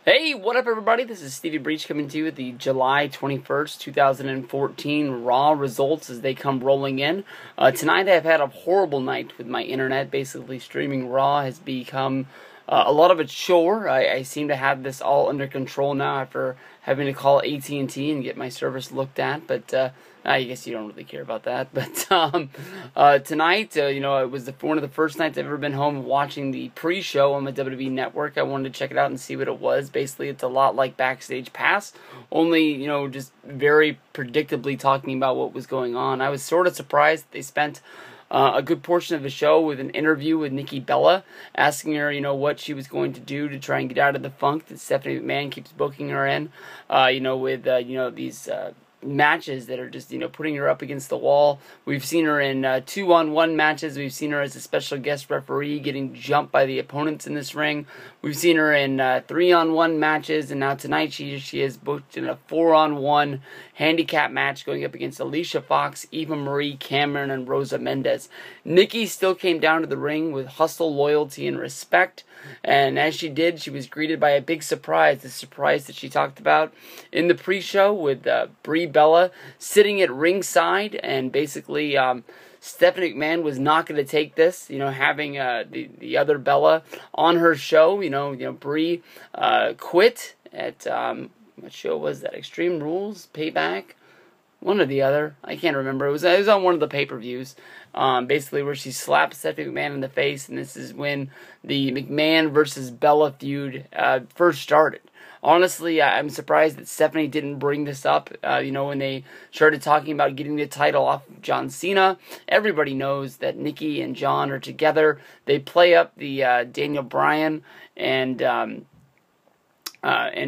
Hey, what up everybody? This is Stevie Breach coming to you with the July 21st, 2014 Raw results as they come rolling in. Tonight I've had a horrible night with my internet. Basically, streaming Raw has become a lot of a chore. I seem to have this all under control now after having to call AT&T and get my service looked at, but I guess you don't really care about that. But tonight, it was one of the first nights I've ever been home watching the pre-show on the WWE Network. I wanted to check it out and see what it was. Basically, it's a lot like Backstage Pass, only, just very predictably talking about what was going on. I was sort of surprised they spent a good portion of the show with an interview with Nikki Bella, asking her, what she was going to do to try and get out of the funk that Stephanie McMahon keeps booking her in, with, these matches that are just, putting her up against the wall. We've seen her in 2-on-1 matches. We've seen her as a special guest referee getting jumped by the opponents in this ring. We've seen her in 3-on-1 matches, and now tonight she is booked in a 4-on-1 handicap match going up against Alicia Fox, Eva Marie, Cameron, and Rosa Mendez. Nikki still came down to the ring with hustle, loyalty, and respect, and as she did, she was greeted by a big surprise, the surprise that she talked about in the pre-show with Brie Bella sitting at ringside, and basically Stephanie McMahon was not going to take this, having the other Bella on her show. Brie quit at, what show was that? Extreme Rules? Payback? One or the other. I can't remember. It was on one of the pay-per-views, basically where she slapped Stephanie McMahon in the face, and this is when the McMahon versus Bella feud first started. Honestly, I'm surprised that Stephanie didn't bring this up, when they started talking about getting the title off of John Cena. Everybody knows that Nikki and John are together. They play up the Daniel Bryan and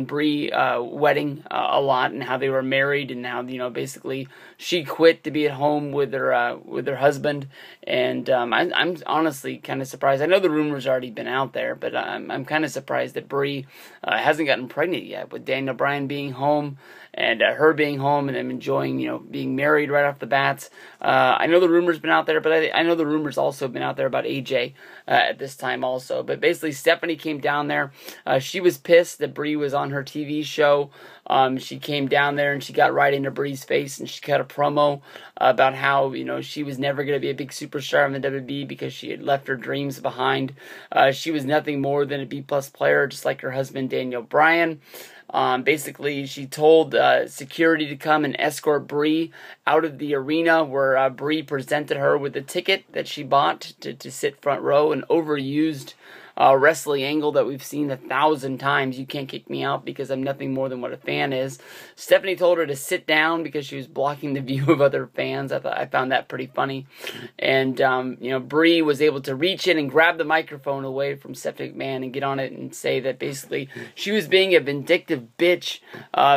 Brie wedding a lot, and how they were married, and how basically she quit to be at home with her husband. And I'm honestly kind of surprised. I know the rumors already been out there, but I'm kind of surprised that Brie hasn't gotten pregnant yet, with Daniel Bryan being home and her being home and them enjoying being married right off the bats. I know the rumors been out there, but I know the rumors also been out there about AJ at this time also. But basically, Stephanie came down there. She was pissed that Brie was on her TV show. She came down there and she got right into Brie's face, and she cut a promo about how she was never going to be a big superstar in the WWE because she had left her dreams behind. She was nothing more than a B-plus player, just like her husband Daniel Bryan. Basically, she told security to come and escort Brie out of the arena, where Brie presented her with a ticket that she bought to sit front row, an overused wrestling angle that we've seen 1,000 times. You can't kick me out because I'm nothing more than what a fan is. Stephanie told her to sit down because she was blocking the view of other fans. I found that pretty funny. And, Brie was able to reach in and grab the microphone away from Stephanie McMahon and get on it and say that basically she was being a vindictive bitch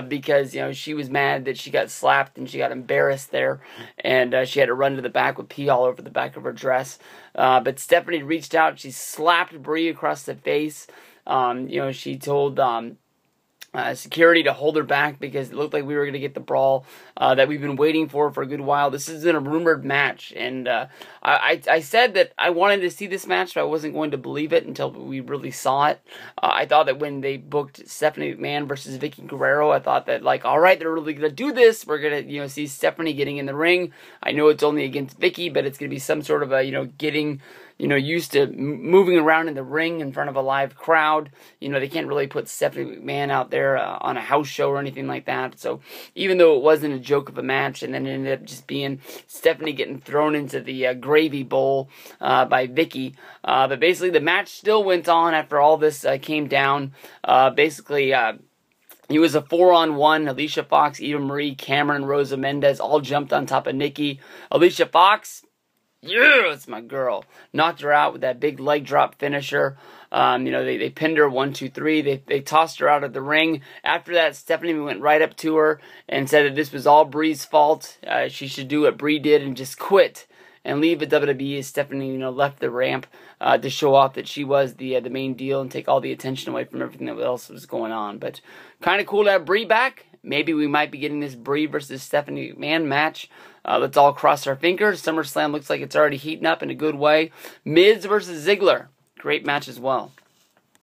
because, she was mad that she got slapped and she got embarrassed there, and she had to run to the back with pee all over the back of her dress. But Stephanie reached out, she slapped Brie across the face. She told security to hold her back because it looked like we were going to get the brawl that we've been waiting for a good while. This has been a rumored match, and I said that I wanted to see this match, but I wasn't going to believe it until we really saw it. I thought that when they booked Stephanie McMahon versus Vicky Guerrero, I thought that, all right, they're really going to do this. We're going to, see Stephanie getting in the ring. I know it's only against Vicky, but it's going to be some sort of a, getting used to moving around in the ring in front of a live crowd. They can't really put Stephanie McMahon out there on a house show or anything like that. So even though it wasn't a joke of a match, and then it ended up just being Stephanie getting thrown into the gravy bowl by Vicky. But basically the match still went on after all this came down. It was a 4-on-1. Alicia Fox, Eva Marie, Cameron, Rosa Mendez all jumped on top of Nikki. Alicia Fox, yeah, it's my girl. Knocked her out with that big leg drop finisher. They pinned her 1, 2, 3. They tossed her out of the ring. After that, Stephanie went right up to her and said that this was all Brie's fault. She should do what Brie did and just quit and leave the WWE. As Stephanie, left the ramp to show off that she was the main deal and take all the attention away from everything else that was going on. But kind of cool to have Brie back. Maybe we might be getting this Brie versus Stephanie McMahon match. Let's all cross our fingers. SummerSlam looks like it's already heating up in a good way. Miz versus Ziggler. Great match as well.